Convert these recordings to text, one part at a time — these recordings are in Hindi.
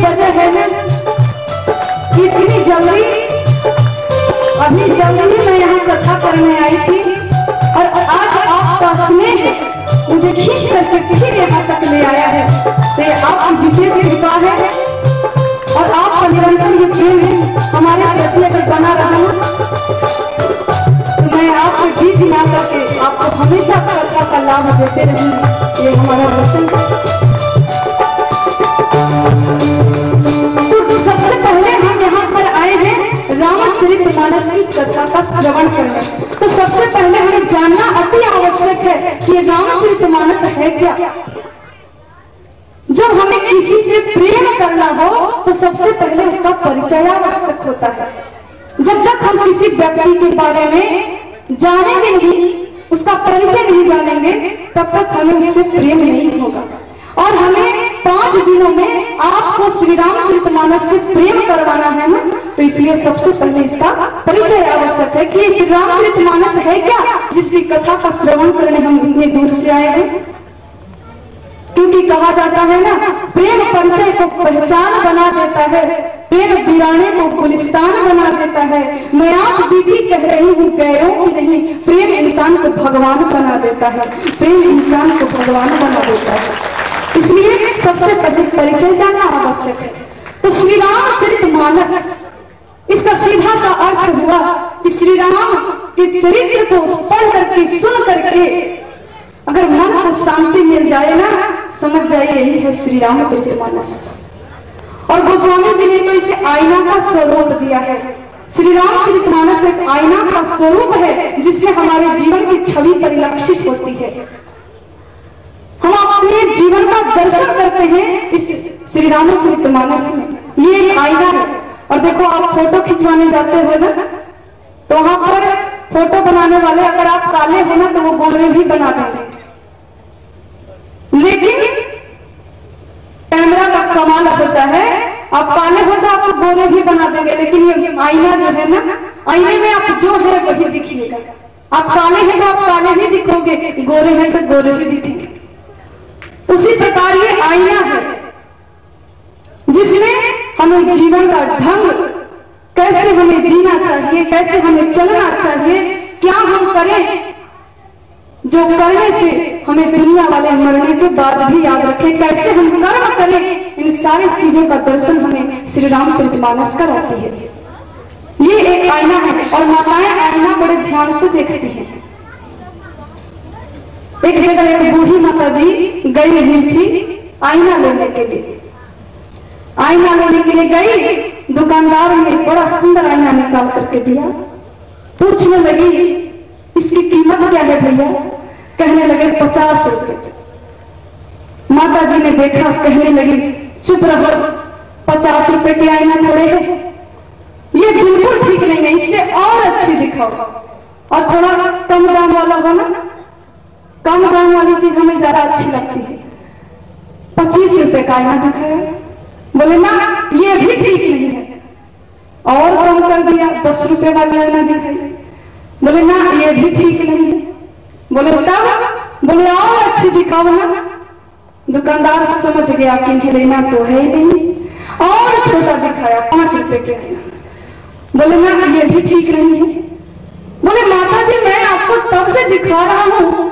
वजह है ना कि इतनी जल्दी, अभी जल्दी मैं यहाँ कथा करने आई थी और आज आपका स्नेह मुझे खींच करके फिर यहाँ तक ले आया है। तो ये आपकी विशेष कृपा है और आपका निरंतर ये प्रेम हमारे प्रति अगर बना रहा तो मैं आपके बीच ना करके आपको हमेशा कथा का लाभ देते रहूंगी, ये हमारा वचन है। तो सबसे पहले हम यहाँ पर आए हैं रामचरितमानस की कथा का श्रवण करने। तो सबसे पहले हमें जानना अति आवश्यक है कि ये रामचरितमानस है क्या। जब हमें किसी से प्रेम करना हो तो सबसे पहले उसका परिचय आवश्यक होता है। जब तक हम किसी व्यक्ति के बारे में जानेंगे नहीं, उसका परिचय नहीं जानेंगे, तब तक हमें उससे प्रेम नहीं होगा। और हमें 5 दिनों में आपको श्री रामचरितमानस से प्रेम करवाना है ना, तो इसलिए सबसे पहले इसका परिचय आवश्यक है कि श्री रामचरितमानस है क्या, जिसकी कथा का श्रवण करने हम इतने दूर से आए हैं। क्योंकि कहा जाता है ना, प्रेम परिचय को पहचान बना देता है, प्रेम वीराने को गुलिस्तान बना देता है। मैं आप दीदी कह रही हूँ गैरों की नहीं, प्रेम इंसान को भगवान बना देता है, प्रेम इंसान को भगवान बना देता है। इसलिए सबसे पहले परिचय जानना आवश्यक है। तो श्री रामचरितमानस, इसका सीधा सा अर्थ हुआ कि श्री राम के चरित्र को पढ़ करके, सुन करके अगर मन को शांति मिल जाए ना, समझ जाइए यही है श्री रामचरितमानस। और गोस्वामी जी ने तो इसे आईना का स्वरूप दिया है। श्री रामचरितमानस एक आईना का स्वरूप है जिसमें हमारे जीवन की छवि परिलक्षित होती है। हम अपने जीवन का दर्शन करते हैं इस श्री रामचरितमानस में। ये आईना है। और देखो, आप फोटो खिंचवाने जाते हो ना, तो वहां पर फोटो बनाने वाले अगर आप काले हो ना तो वो गोरे भी बना देंगे। लेकिन कैमरा का कमाल होता है, आप काले हो तो आपको गोरे भी बना देंगे, लेकिन ये आईना जो है ना, आईने में आप जो है वही दिखिएगा। आप काले हैं तो आप काले ही दिखोगे, गोरे हैं तो गोरे ही दिखेंगे। उसी प्रकार ये आईना है जिसमें हमें जीवन का ढंग, कैसे हमें जीना चाहिए, कैसे हमें चलना चाहिए, क्या हम करें जो करने से हमें दुनिया वाले मरने के बाद भी याद रखें, कैसे हम कर्म करें, इन सारी चीजों का दर्शन हमें श्री रामचरितमानस कराती है। ये एक आईना है और माताएं आईना बड़े ध्यान से देखती हैं। एक जगह एक बूढ़ी माता जी गई हुई थी आईना लेने के लिए। आईना लेने के लिए गई, दुकानदार ने बड़ा सुंदर आईना निकाल करके दिया। पूछने लगी इसकी कीमत क्या है भैया? कहने लगे 50 रुपए। माता जी ने देखा, कहने लगी चुप रहो, 50 रुपए के आईना थोड़े है, ये बिल्कुल ठीक नहीं है, इससे और अच्छी दिखाओ और थोड़ा कम दाम वाला हो ना, कम दाम वाली चीज हमें ज्यादा अच्छी लगती है। 25 रुपए का आईना दिखाया। बोले ना ये भी ठीक नहीं है, और कम कर दिया, 10 रुपए वाला आईना दिखाई। बोले ना ये भी ठीक नहीं है। बोले तब? बोले और अच्छी दिखाओ ना। दुकानदार समझ गया कि इन्हें लेना तो है नहीं, और छोटा दिखाया, 5 रुपए के आईना। बोले ना ये भी ठीक नहीं है। बोले माता जी मैं आपको तब से दिखा रहा हूं,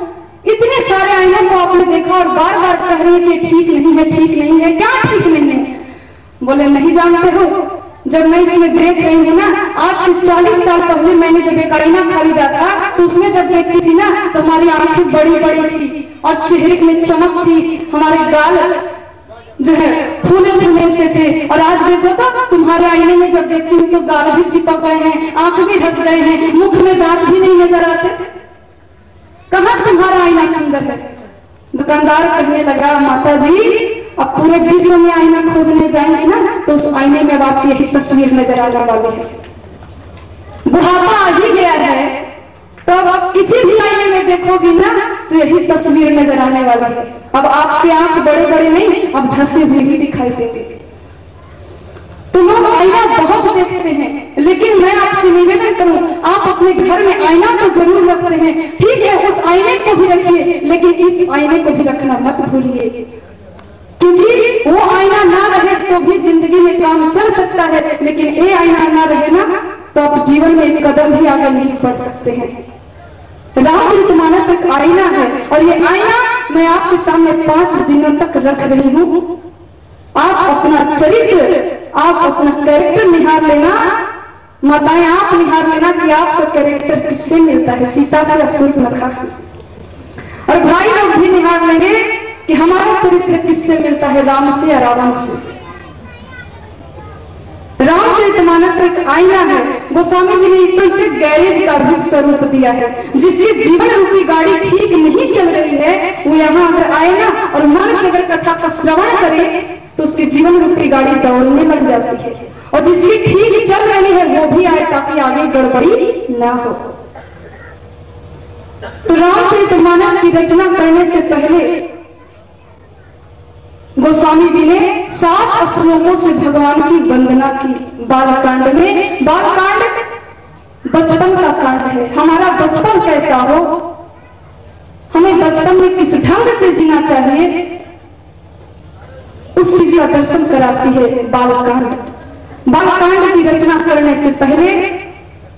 इतने सारे आईनों को आपने देखा और बार बार कह रही है कि ठीक नहीं है, ठीक नहीं है, क्या ठीक नहीं है? बोले नहीं जानते हो, जब मैं इसमें देख रही हूँ ना, आज से 40 साल पहले मैंने जब एक आईना खरीदा था तो उसमें जब देखती थी ना तो हमारी आंखें बड़ी बड़ी थी और चेहरे में चमक थी, हमारे गाल जो है फूले फूले से थे। और आज देखो तो तुम्हारे आईने में जब देखती हूँ तो गाल भी चिपक गए हैं, आंख भी धस गए हैं, मुख में दांत भी नहीं नजर आते। कहाँ तुम्हारा आईना सुंदर है? दुकानदार कहने लगा माता जी अब पूरे विश्व में आईना खोजने जाएंगे ना तो उस आईने में आपकी यही तस्वीर नजर आने वाली है। बुढ़ापा आ ही गया है तो अब आप किसी भी आईने में देखोगी ना तो यही तस्वीर नजर आने वाली है। अब आपके आंख बड़े बड़े नहीं, अब धंसे हुए भी दिखाई देंगे। तो लोग आईना बहुत देखते हैं, लेकिन मैं आपसे निवेदन करूं आप अपने घर में आईना तो जरूर रख रहे हैं, ठीक है, उस आईने को भी रखिए, लेकिन इस आईने को भी रखना मत भूलिए, क्योंकि वो आईना ना रहे तो भी जिंदगी लेकिन ये आईना ना रहे ना तो आप जीवन में एक कदम भी आगे नहीं बढ़ सकते हैं। रामचरितमानस एक आईना है और ये आईना मैं आपके सामने 5 दिनों तक रख रही हूं। आप अपना चरित्र, आप अपना कैरेक्टर निहार लेना, माताएं आप निहार लेना कि आपका कैरेक्टर किससे मिलता है, सीता से या सूर्पनखा से। और भाई लोग भी निहार लेंगे कि हमारा चरित्र किससे मिलता है, राम से या रावण से। रामचरितमानस एक आईना है। गोस्वामी जी ने तो इसे गैरेज का भी स्वरूप दिया है। जिसकी जीवन रूपी गाड़ी ठीक नहीं चल रही है वो यहाँ अगर आए ना और मन से अगर कथा का श्रवण करे तो उसकी जीवन रूपी गाड़ी दौड़ने लग जाती है। और जिसकी ठीक चल रही है वो भी आए ताकि आगे गड़बड़ी ना हो। तो रामचरितमानस की रचना करने से पहले गोस्वामी जी ने 7 श्लोकों से भगवान की वंदना की। बालकांड में, बालकांड बचपन का कांड है। हमारा बचपन कैसा हो, हमें बचपन में किस ढंग से जीना चाहिए, उस चीज का दर्शन कराती है बालकांड। बालकांड की रचना करने से पहले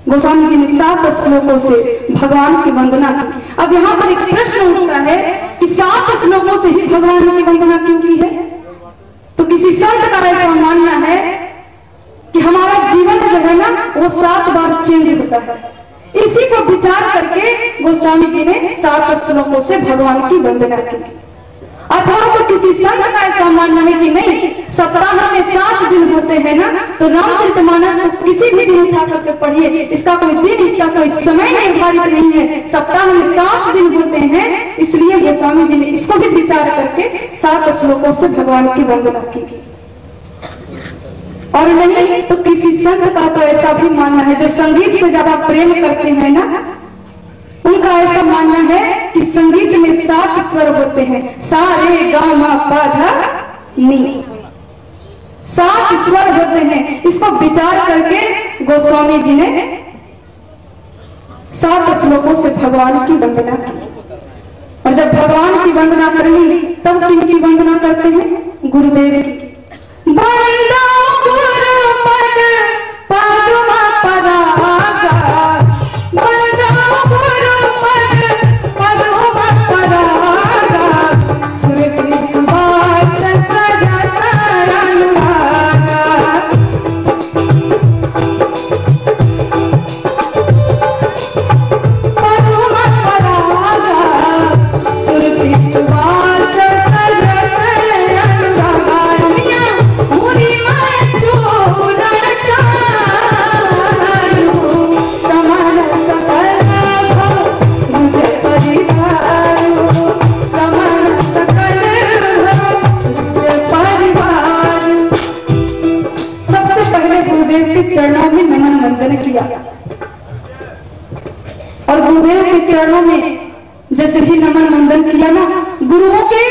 गोस्वामी जी ने 7 श्लोकों से भगवान की वंदना की। अब यहाँ पर एक प्रश्न उठता है कि 7 श्लोकों से ही भगवान की वंदना क्यों की है? तो किसी संत का ऐसा मानना है कि हमारा जीवन जो है ना वो 7 बार चेंज होता है। इसी को विचार करके गोस्वामी जी ने 7 श्लोकों से भगवान की वंदना की। अथवा तो किसी संत का ऐसा मानना है कि नहीं, सप्ताह में 7 दिन होते हैं ना, तो रामचरितमानस को किसी भी दिन उठा करके पढ़िए। इसका कोई दिन, इसका कोई समय निर्धारित नहीं है। सप्ताह में 7 दिन होते हैं, इसलिए गोस्वामी जी ने इसको भी विचार करके 7 श्लोकों से भगवान की वंदना की। और नहीं तो किसी संत का तो ऐसा भी मानना है, जो संगीत से ज्यादा प्रेम करते हैं ना, उनका ऐसा मानना है कि संगीत में 7 स्वर होते हैं, सा रे गा मा पा धा नी, 7 स्वर होते हैं। इसको विचार करके गोस्वामी जी ने 7 श्लोकों से भगवान की वंदना की। और जब भगवान की वंदना कर ली तब किनकी वंदना करते हैं? गुरुदेव की। वंदो गुरुपद पद्म परागा, वंदो गुरुपद पद्म परागा, सुरभि सुवास सदा अनुरागा। पद्म परागा, सुरभि सुवास सदा अनुरागा। मुनि मैं चूरण चालू, समान सकल भुज परिवारू, समान सकल भुज परिवारू। सबसे पहले गुरुदेव के चरणों में नमन वंदन किया। और गुरुदेव के चरणों में जैसे ही नमन वंदन किया ना, गुरुओं के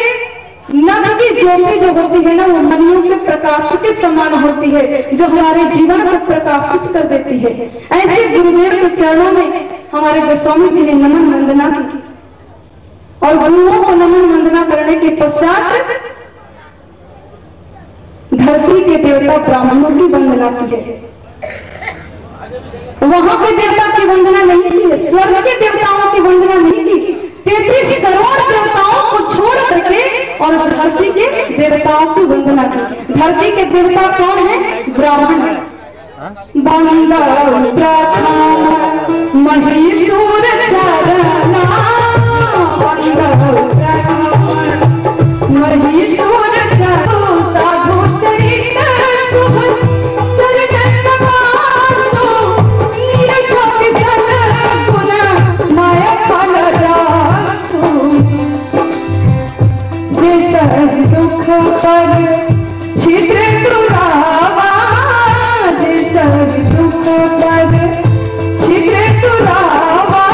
नभ की ज्योति जो होती है ना वो मनियों के प्रकाश के समान होती है, जो हमारे जीवन को प्रकाशित कर देती है। ऐसे गुरुदेव के चरणों में हमारे गोस्वामी जी ने नमन वंदना की। और गुरुओं को नमन वंदना करने के पश्चात धरती के देवता ब्राह्मणों की वंदना की है। वहां पे देवता की वंदना नहीं की है, स्वर्ग के देवताओं की वंदना नहीं की। 33 करोड़ देवताओं को छोड़ करके और धरती के देवताओं की वंदना की। धरती के देवता कौन है? ब्राह्मण। वंदो प्रथम महीसुर चरणा, वंदो प्रथम महीसुर चरणा, साधु चरित शुभ चरित वासु, नीरसो विसद गुण माया फल जासु। जैसा दुख पर छिद्र तुरावा, जैसा दुख पर छिद्र तुरावा,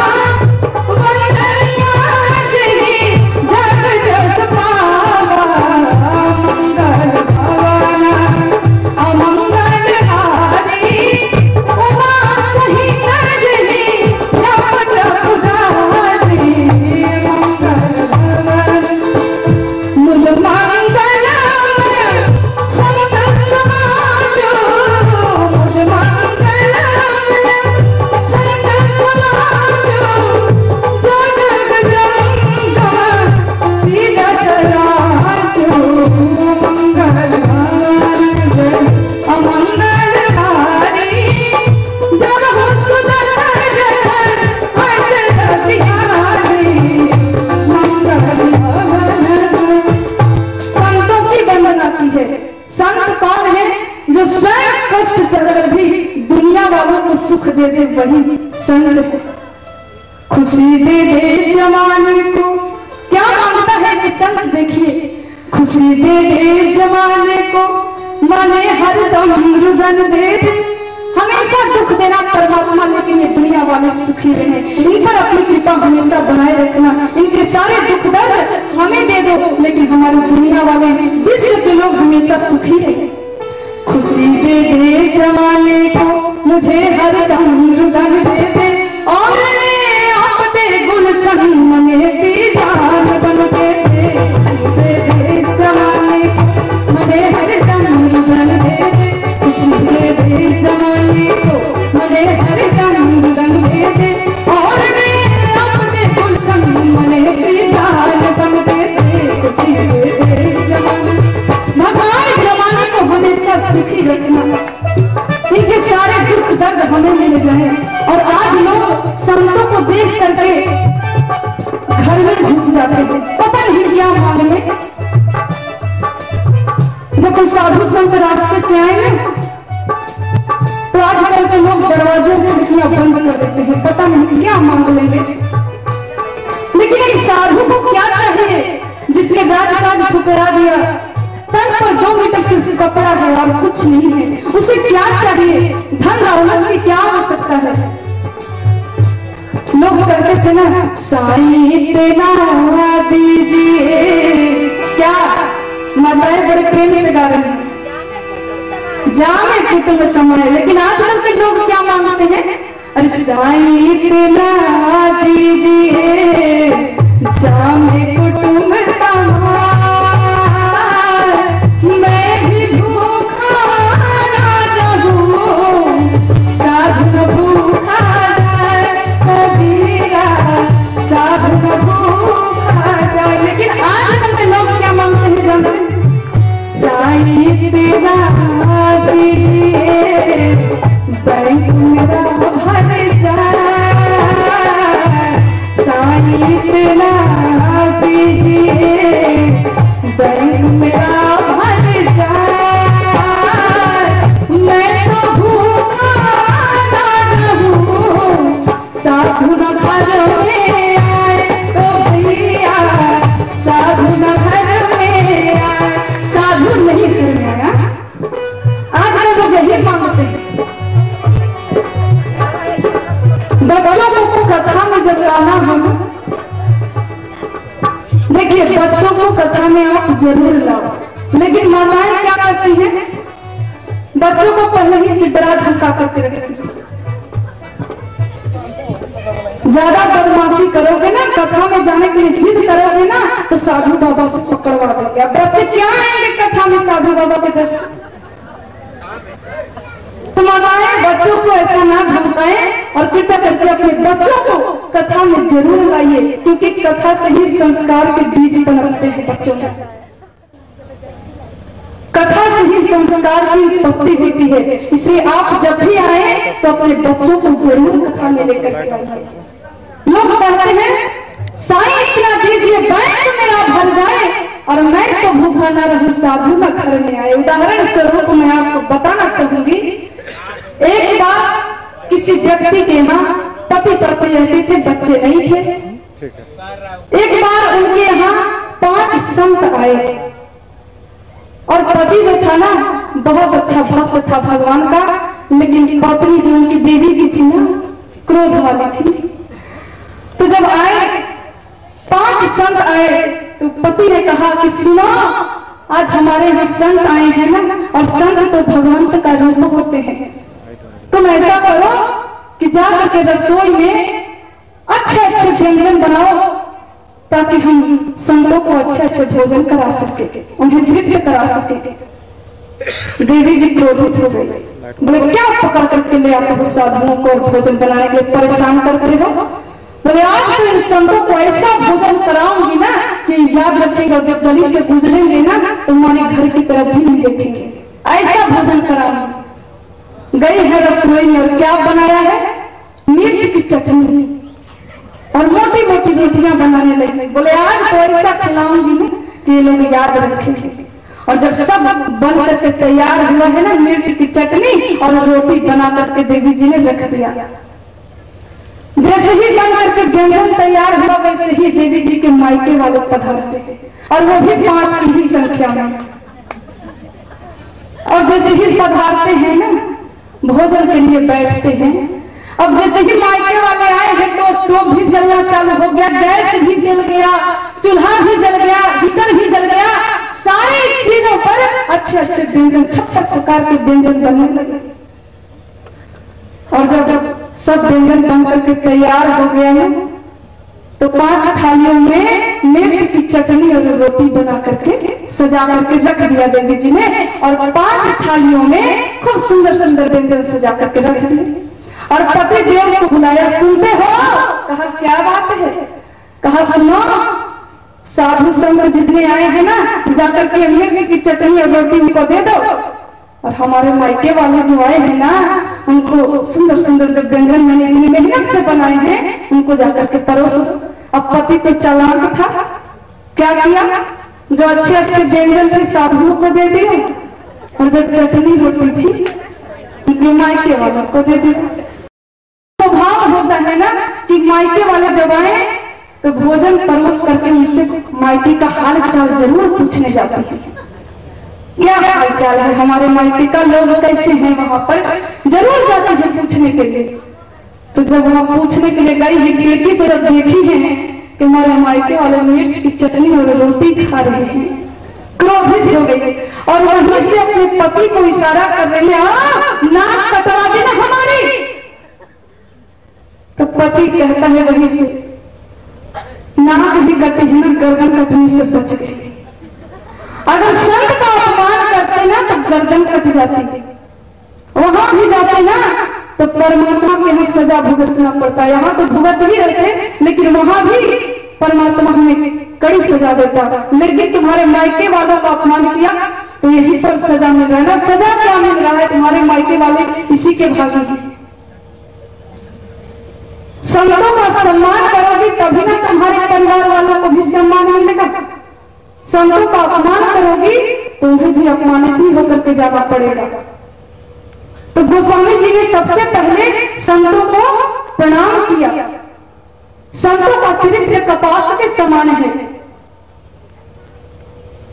वंदनिया जय जग संत कौन है? जो स्वयं कष्ट सहकर भी दुनिया वालों को सुख दे दे, वही संत है। खुशी दे दे जमाने को, क्या मांगता है कि संत? देखिए, खुशी दे दे जमाने को, माने हरदम रुदन दे दे। हमेशा दुख देना परमात्मा, लेकिन ये दुनिया वाले सुखी रहे। इन पर अपनी कृपा हमेशा बनाए रखना। इनके सारे दुख दर्द हमें दे दो, लेकिन हमारे दुनिया वाले विश्व के लोग हमेशा सुखी रहे। खुशी दे दे जमाने को, मुझे हरदम रुदन दे दे, और अपने गुण संग में दीदार बन दे दे। खुशी दे दे जमाने को, मुझे हरदम रुदन दे दे। खुशी दे दे जमाने को, मुझे हरदम रुदन दे दे, और अपने गुण संग में दीदार बन दे दे। खुशी दे दे जमाने, भगवान जमाने को हमेशा सुखी रखना, इनके सारे दुख दर्द हमें मिल जाए। और आज लोग संतों को देख करके घर में घुस जाते हैं, पता नहीं क्या मांगने। जब कोई साधु संत रास्ते से आए तो आजकल के लोग दरवाजे खिड़कियां बंद कर देते हैं, पता नहीं क्या मांग लेंगे। लेकिन एक साधु को क्या चाहिए जिसने राजकाज ठुकरा दिया? तन पर 2 मीटर से कपड़ा है और कुछ नहीं है, उसे क्या चाहिए? धन दौलत की क्या हो सकता है? लोग कहते थे ना, साईं तेरा दीजिए, क्या माताएं बड़े प्रेम से गा रही हैं, जाने कुटुंब समय। लेकिन आजकल के लोग क्या मांगते हैं? अरे साईं तेरा दीजिए, जाने कुटुंब समय, मैं भी भूखा ना रहूं, साधु भूखा कबीरा, साधु भूखा जाए। लेकिन आजकल के लोग क्या मांगते हैं जानते हैं? साईं तेरा दीजिए, बैंक मेरा भर जाए, साईं तेरा दीजिए, बैंक मेरा भर जाए, मैं तो भूखा ना रहूं, साधु न घर में आए तो भैया, साधु न घर में आए। साधु नहीं घर में आया, आज लोग यही मांगते हैं। बच्चों को कथा में जब लाना हम, देखिए बच्चों को कथा में आप जरूर लाओ, लेकिन माताएं क्या करती हैं? बच्चों को पहले ही से डरा धमका करके रखती हैं। ज्यादा बदमाशी करोगे ना, कथा में जाने के लिए जिद करोगे ना, तो साधु बाबा से पकड़वा देंगे। बच्चे क्या आएंगे कथा में साधु बाबा के दर? तो माताएं बच्चों को ऐसा ना धमकाएं, और कृपया करके अपने बच्चों को कथा में जरूर लाइए, क्योंकि कथा से ही संस्कार के बीज पनपते हैं बच्चों में। कथा से ही संस्कार की उत्पत्ति होती है। इसलिए आप जब भी आए तो अपने बच्चों को जरूर कथा में लेकर के आइए। लोग कहते हैं साईं इतना दीजिए, बैंक मेरा भर जाए, और मैं तो भूखा न रहूं, साधु न घर में आए। उदाहरण स्वरूप मैं आपको बताना चाहूंगी, एक बार किसी व्यक्ति के यहाँ पति पत्नी रहते थे, बच्चे नहीं थे। एक बार उनके यहाँ 5 संत आए, और पति जो था ना बहुत अच्छा भक्त था भगवान का, लेकिन पत्नी जो उनकी देवी जी थी ना, क्रोध वाली थी। तो जब आए 5 संत आए, तो पति ने कहा कि सुनो, आज हमारे यहाँ संत आए हैं ना, और संत तो भगवंत का रूप होते हैं। तुम ऐसा करो कि जाकर के रसोई में अच्छे अच्छे व्यंजन बनाओ, ताकि हम संतों को अच्छे अच्छे भोजन करा सके, उन्हें तृप्त करा सके। देवी जी क्रोधित हो गई, बोले क्या पकड़ करके ले आते हो साधुओं को, भोजन बनाने के लिए परेशान करते हो? बोले आज तो इन संतों को ऐसा भोजन कराऊंगी ना कि याद रखेगा, जब गली से गुजरेंगे ना तो हमारे घर की तरफ भी नहीं देखेंगे, ऐसा भोजन कराऊंगी। गई है रसोई में, और क्या बनाया है? मिर्च की चटनी और मोटी मोटी रोटियां बनाने लगी। बोले आज तो ऐसा खिलाऊंगी ना कि ये लोग याद रखेंगे। और जब सब बन करके तैयार हुआ है ना, मिर्च की चटनी और रोटी बना करके देवी जी ने रख दिया। जैसे ही बन करके व्यंजन तैयार हुआ, वैसे ही देवी जी के मायके वाले पधारते हैं, और वो भी 5 की ही संख्या में। और जैसे ही पधारते हैं ना, भोजन के लिए बैठते हैं। अब जैसे ही मायके वाले आए हैं तो स्टोव भी जलना चालू हो गया, गैस भी जल गया, चूल्हा भी जल गया, हीटर भी जल गया, सारी चीजों पर अच्छे अच्छे व्यंजन, 6 प्रकार के व्यंजन बनने लगे। और जब सब व्यंजन बन करके तैयार हो गया है तो 5 थालियों में मिर्च की चटनी और रोटी बना करके सजा करके रख दिया देवी जी ने, और 5 थालियों में खूब सुंदर सुंदर व्यंजन सजा करके रख दिए। और पति देव को बुलाया, सुनते हो? कहा क्या बात है? कहा सुनो, साधु संत जितने आए हैं ना, जाकर के मिर्च की चटनी और रोटी उनको दे दो, और हमारे मायके वाले जो आए हैं ना, उनको सुंदर सुंदर जो व्यंजन मैंने इतनी मेहनत से बनाए हैं, उनको जाकर के परोसो। अब पति तो चालाक था, क्या किया? जो अच्छे अच्छे व्यंजन थे साधुओं को दे दिए, और जो चटनी रोटी थी उनके मायके वालों को दे दिया। स्वभाव होता है ना कि मायके वाले जब आए तो भोजन परोस करके उनसे मायके का हाल चाल जरूर पूछने जाते हैं। क्या हाल चाल है हमारे मायके का, लोग कैसे हैं, वहां पर जरूर जाते हैं पूछने के लिए। तो जब वहां पूछने के लिए गई है, खिड़की से जब देखी है कि हमारे मायके वाले मिर्च की चटनी और रोटी खा रहे हैं, क्रोधित हो गई और वहीं से अपने पति को इशारा कर रही है, नाक कटवा देना हमारी। तो पति कहता है वहीं से, नाक भी कटे हैं ना, गर्दन कटने से बच गई। अगर संत का अपमान करते ना तो गर्दन कट जाती, वहां भी जाते ना तो परमात्मा के यहाँ सजा भुगतना पड़ता। यहाँ तो भुगत ही रहते, लेकिन वहां भी परमात्मा हमें कड़ी सजा देता। लेकिन तुम्हारे मायके वालों का अपमान किया तो यही पर सजा मिल रहा है ना। सजा क्या मिल रहा है? तुम्हारे मायके वाले इसी के भागी हैं। संतों का सम्मान करोगे तभी ना तुम्हारे परिवार वालों को भी सम्मान मिलेगा। संतों का अपमान करोगी तो उन्हें भी अपमानित ही होकर के जाना पड़ेगा। तो गोस्वामी जी ने सबसे पहले संतों को प्रणाम किया। संतों का चरित्र कपास के समान है।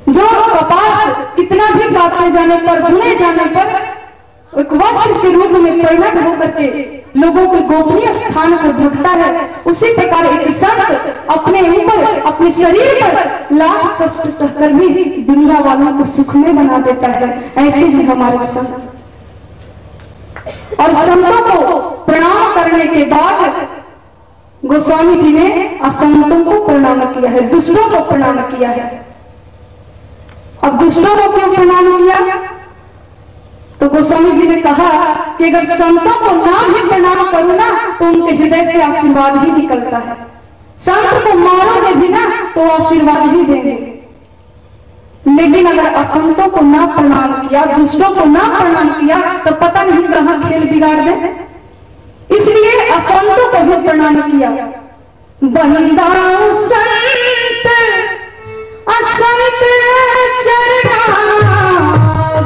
जो कपास कितना भी काटने जाने पर, धुने जाने पर एक वस्त्र के रूप में परिणत होकर के लोगों के गोपनीय स्थान पर ढकता है, उसी प्रकार एक संत अपने ऊपर, अपने शरीर पर लाख कष्ट सहकर भी दुनिया वालों को सुखमय बना देता है। ऐसे ही हमारे संत। और संतों को प्रणाम करने के बाद गोस्वामी जी ने असंतों को प्रणाम किया है, दुष्टों को प्रणाम किया है। अब दुष्टों को क्यों प्रणाम किया? तो गोस्वामी जी ने कहा कि अगर संतों को ना भी प्रणाम करूं ना तो उनके हृदय से आशीर्वाद ही निकलता है। संत को मारोगे भी ना तो आशीर्वाद ही देंगे। लेकिन अगर असंतों को ना प्रणाम किया, दुष्टों को ना प्रणाम किया तो पता नहीं कहां खेल बिगाड़ दे। इसलिए असंतों को भी प्रणाम किया। बंदाओ संत असंत चरणा,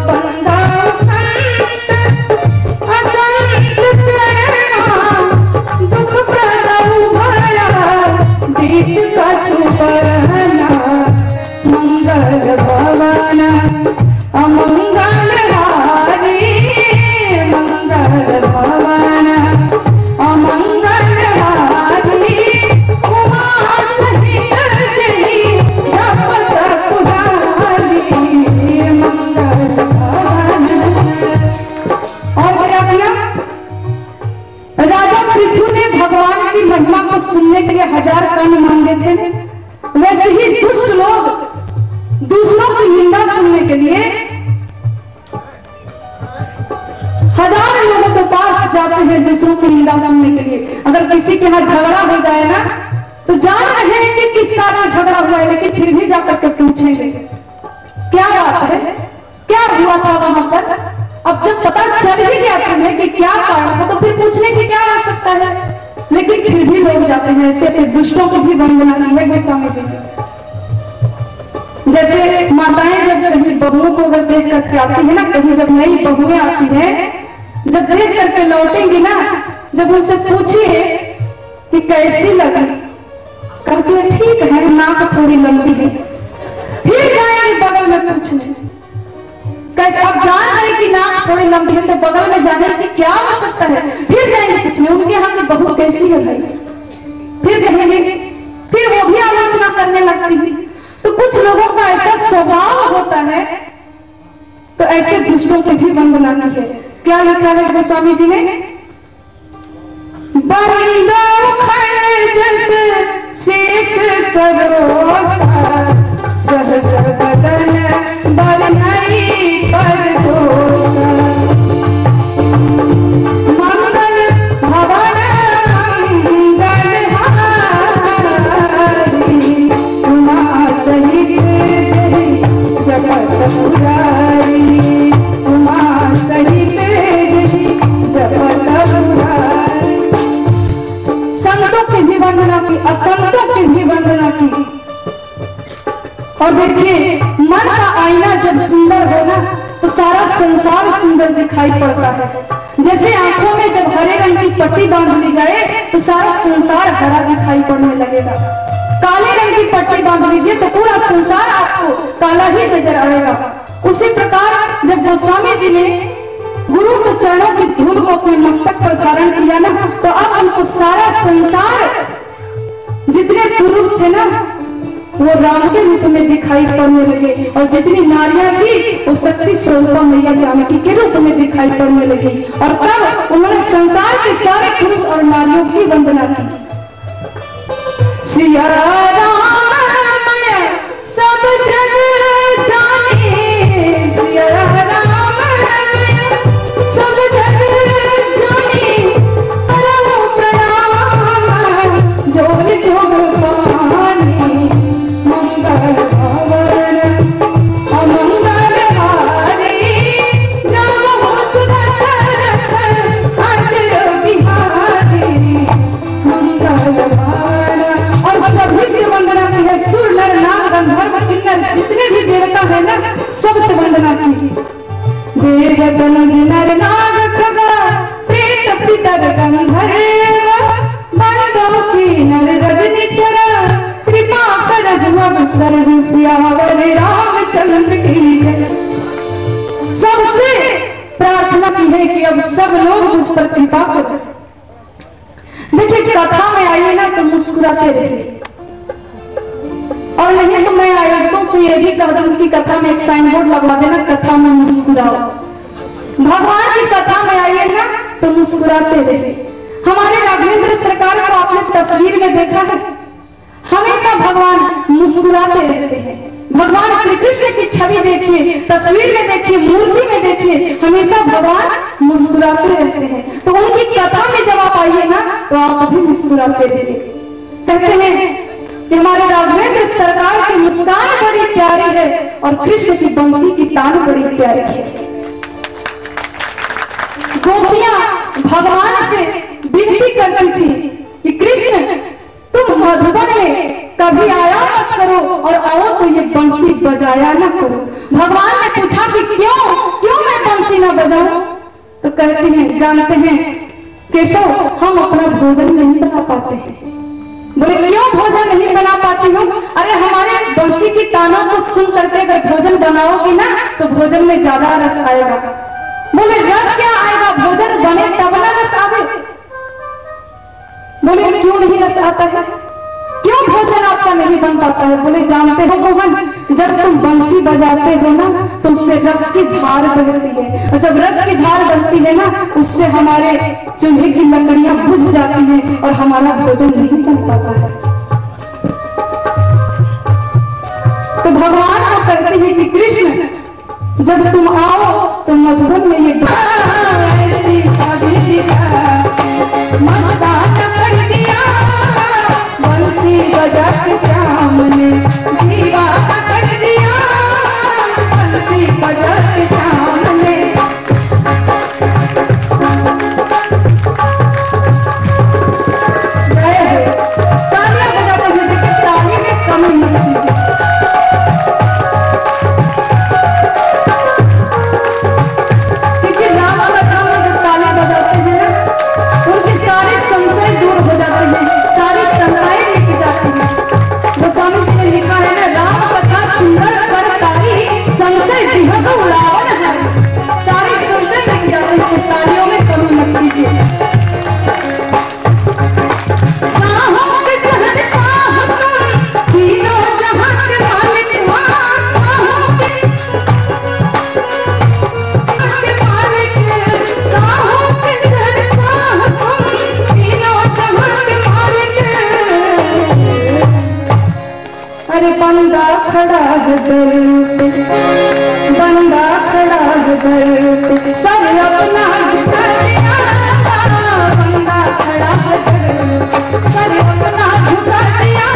बंदाओ संत असंत चरणा, दुख प्रदाऊ भरा बीच कछु बरहना, मंगल भवन अमंगल हारी, मंगल भवन अमंगल हारी, उमा सहित जय जप सकुधारी, मंगल भवन। और क्या किया? राजा पृथु ने भगवान की महिमा को सुनने के लिए 1000 कर्ण मांगे थे। वैसे ही दुष्ट लोग दूसरों की निंदा सुनने के लिए 1000 लोगों के पास जाते हैं दूसरों की निंदा सुनने के लिए। अगर किसी के यहाँ झगड़ा हो जाए ना तो जान रहे हैं कि किस कारण झगड़ा हुआ है, लेकिन फिर भी जाकर के पूछेंगे क्या बात है, क्या हुआ था वहां पर। अब जब पता चल ही गया तुम्हें कि क्या कारण था तो फिर पूछने की क्या आवश्यकता है। लेकिन फिर भी लोग जाते हैं। ऐसे ऐसे दुष्टों को भी वंदना की है गोस्वामी जी। जैसे माताएं जब कहीं बहुओं को अगर देख करके आती है ना, कहीं जब नई बहुएं आती है, जब देख करके लौटेंगी ना, जब उनसे पूछिए कि कैसी लगी, कहती है ठीक है, नाक थोड़ी लंबी है। फिर जाएंगे बगल में पूछने कैसे, अब जान रहे कि नाक थोड़ी लंबी है तो बगल में जाने की क्या आवश्यकता है। फिर जाएंगे पूछने उनके यहाँ की बहू कैसी है भाई, फिर कहेंगे, फिर वो भी आलोचना करने लगती है। तो कुछ लोगों का ऐसा स्वभाव होता है, तो ऐसे दुष्टों की भी वंदना की है। क्या लिखा है गोस्वामी जी ने, बंदो जैसे शेष सरोसा सहस बदन बरनई परदोसा, मंगल भवन मंगल हारी, उमा सहित जगत पुरारी, उमा सहित जगत पुरारी। संतों की भी वंदना की, असंतों की भी वंदना की। और देखिए मन का आईना जब सुंदर हो ना, तो सारा संसार सुंदर दिखाई पड़ता है। जैसे आंखों में जब हरे रंग की पट्टी बांध ली जाए तो सारा संसार हरा दिखाई पड़ने लगेगा। काले रंग की पट्टी बांध लीजिए तो पूरा संसार आपको काला ही नजर आएगा। उसी प्रकार जब गोस्वामी जी ने गुरु के चरणों की धूल को अपने मस्तक पर धारण किया ना, तो अब हमको सारा संसार, जितने पुरुष थे ना वो राम के रूप में दिखाई पड़ने लगे, और जितनी नारियां थी वो शक्ति स्वरूपा मैया जानकी के रूप में दिखाई पड़ने लगी। और तब उन्होंने संसार के सारे पुरुष और नारियों की वंदना की। सिया राम सब जग जाने, सिया राम सब जग जाने, परम प्रणाम जोग जोग पानी, मंगल भवन अमंगल हारी, राम सुदशरथ अजर बिहारी, मंगल भार। और सभी से वंदना की है, सुर नर नाग गंधर्व किन्नर जितने भी देवता है ना, सबसे वंदना की। देव तनुज नर नाग खगा प्रेत पितर गंधर्व, बंदो की नर रजनी चरा, कृपा कर अब सर्व सियावर रामचंद्र की जय। सबसे प्रार्थना की है कि अब सब लोग मुझ पर कृपा करें। देखिए कथा में आइए ना तो मुस्कुराते रहिए, और नहीं तो मैं आयोजकों से ये भी कह दूं कि कथा में एक साइन बोर्ड लगवा देना, कथा में मुस्कुराओ। भगवान की कथा में आइए ना तो मुस्कुराते रहिए। हमारे राघवेंद्र सरकार को आपने तस्वीर में देखा है, हमेशा भगवान मुस्कुराते रहते हैं। भगवान श्री कृष्ण की छवि देखिए, तस्वीर में देखिए, मूर्ति में देखिए, हमेशा भगवान मुस्कुराते रहते हैं। तो उनकी कथा में जब आप आइए ना तो आप भी मुस्कुराते रहिए। कहते हैं कि हमारे राघवेंद्र सरकार की मुस्कान बड़ी प्यारी है और कृष्ण की बंसी की तान बड़ी प्यारी है। गोपियां भगवान से विनती करती थी कि कृष्ण तुम मधुबन में कभी आया मत करो, और आओ तो ये बंसी बजाया ना करो। भगवान ने पूछा कि क्यों मैं बंसी ना बजाऊं? तो कहते हैं, जानते हैं केशव, हम अपना भोजन नहीं बना पाते हैं। बोले क्यों भोजन नहीं बना पाती हो? अरे हमारे बंसी की तानों को सुन करके अगर भोजन बनाओगी ना तो भोजन में ज्यादा रस आएगा। बोले रस क्या आएगा, भोजन बने तब ना रस आवे। बोले क्यों नहीं रस आता है, क्यों भोजन आपका नहीं बन पाता है? बोले जानते हो मोहन, जब तुम बंसी बजाते हो ना तो उससे रस की धार बहती है, और जब रस की धार बहती है ना उससे हमारे चूल्हे की लकड़ियां बुझ जाती हैं और हमारा भोजन नहीं बन पाता है। तो भगवान को कहते हैं कि कृष्ण जब तुम आओ तो मधुबन में ये मस्ताना कर दिया, बंसी बजा के सामने दीवाना कर दिया, बंसी बजा के सामने। तालियां बजाते हुए देखिए, ताली में कमी नहीं थी। अपना झुका दिया, बंदा खड़ा है सर अपना झुका दिया,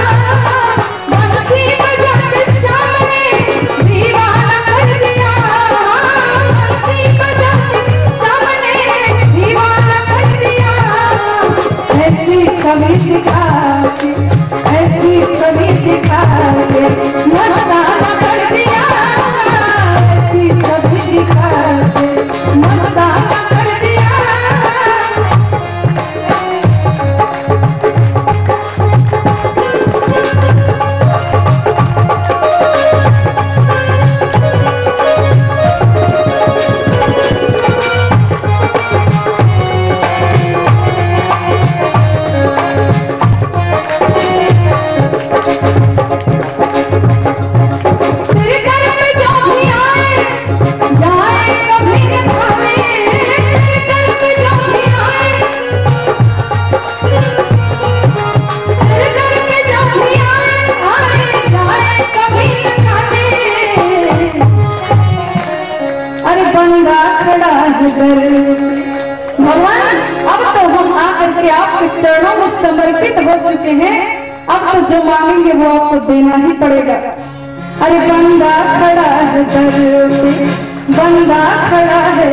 बंसी बजा के सामने दीवाना कर दिया, बंसी बजा के सामने दीवाना कर दिया। ऐसी छवि दिखा के, ऐसी छवि दिखा के मस्ताना कर दिया, ऐसी छवि दिखा के मस्ताना कर दिया। भगवान अब तो हम आकर के आपके चरणों में समर्पित हो चुके हैं, अब तो जो मांगेंगे वो आपको देना ही पड़ेगा। अरे बंदा खड़ा है दर पे, बंदा खड़ा है